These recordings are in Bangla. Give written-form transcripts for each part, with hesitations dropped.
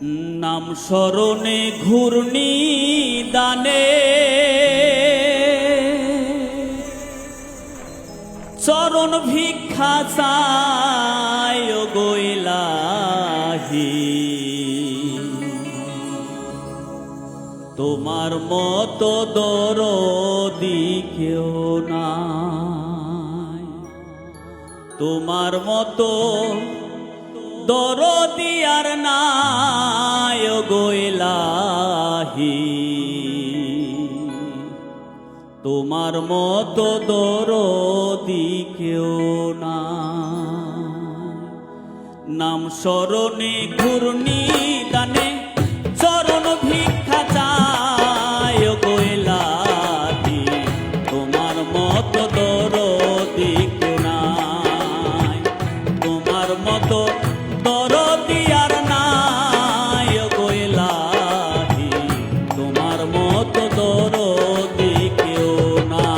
নাম স্মরণে ঘূর্ণি দানে চরণ ভিক্ষা চায় গো ইলাহি, তোমার মতো দরদি কেউ নাই, তোমার মতো দরদি আর নাই গো ইলাহি, তোমার মতো দরদি কেউ নাই। নাম স্মরণে ঘূর্ণি দানে চরণ ভিক্ষা চায় গো ইলাহি, তোমার মতো দরদি কেউ নাই, তোমার মতো দরদি আর নাই গো ইলাহি, তোমার মতো দরদি কেউ নাই।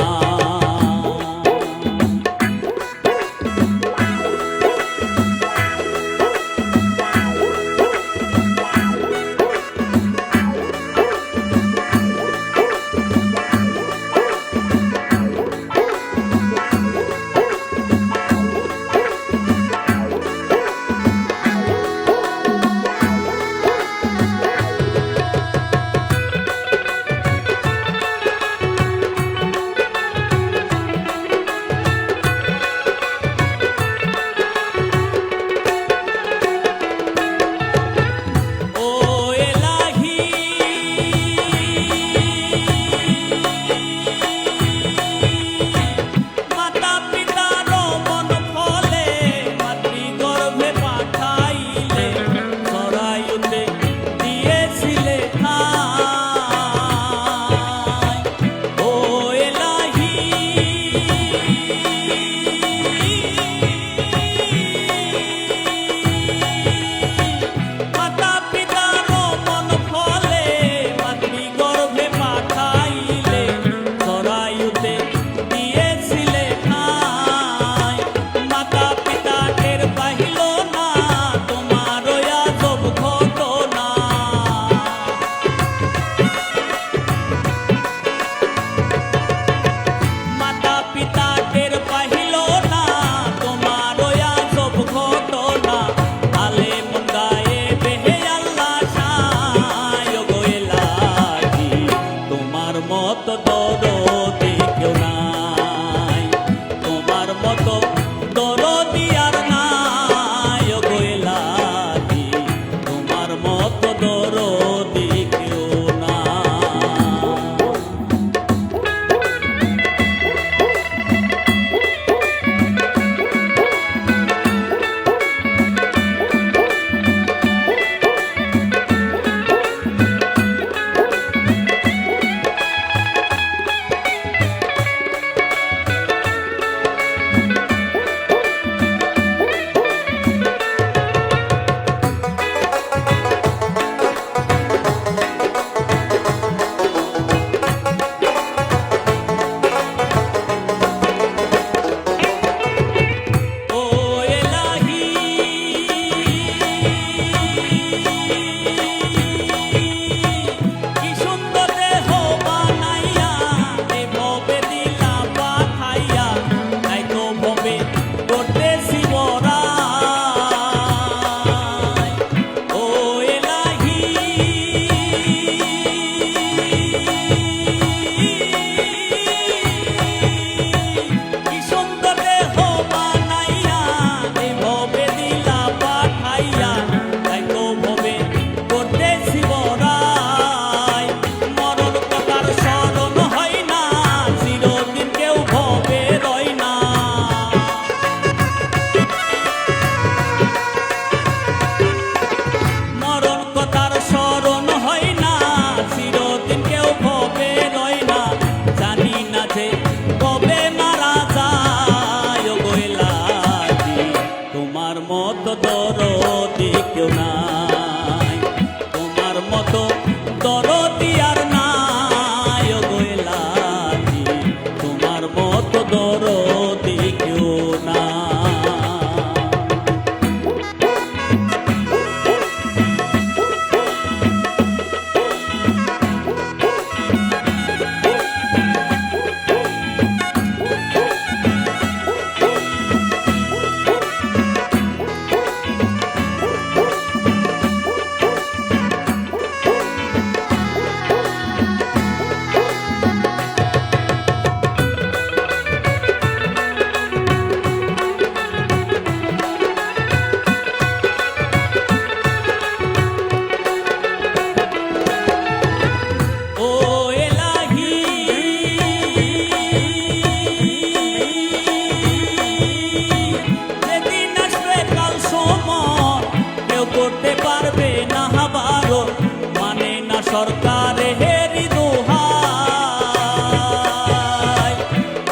সরকারে হেরি দোহাই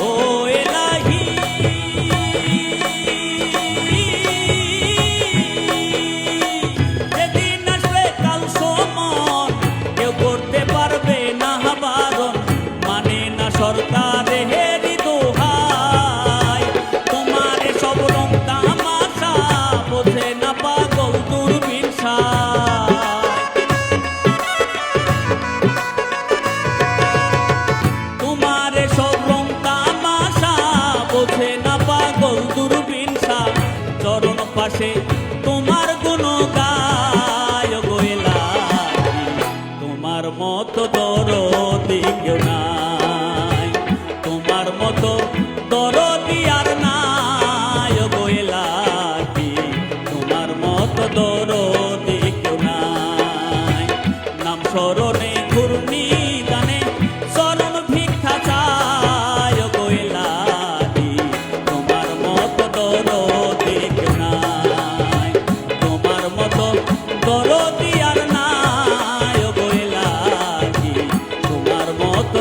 ও এলাহি যেদিন আসবে কাল সমন কেউ করতে পারবে না বারণ মানে না সরকারে হেরি দোহাই তোমার সব রং তামাশা বোঝে না পাগল দূরবীন তোমারে সব রং তামাশা বোঝে না পাগল দূরবীন চরণ পাশে তোমার গুণ গায় গো এলাহি তোমার মতো দরদি কেউ নাই তোমার মতো দরদি আর নাই গো এলাহি তোমার মতো দরদি কেউ নাই নাম স্মরণে ঘূর্ণি দানে চরণ ভিক্ষা চায় গো এলাহি তোমার মতো দরদি কেউ নাই তোমার মতো দরদি আর নাই গো এলাহি তোমার মতো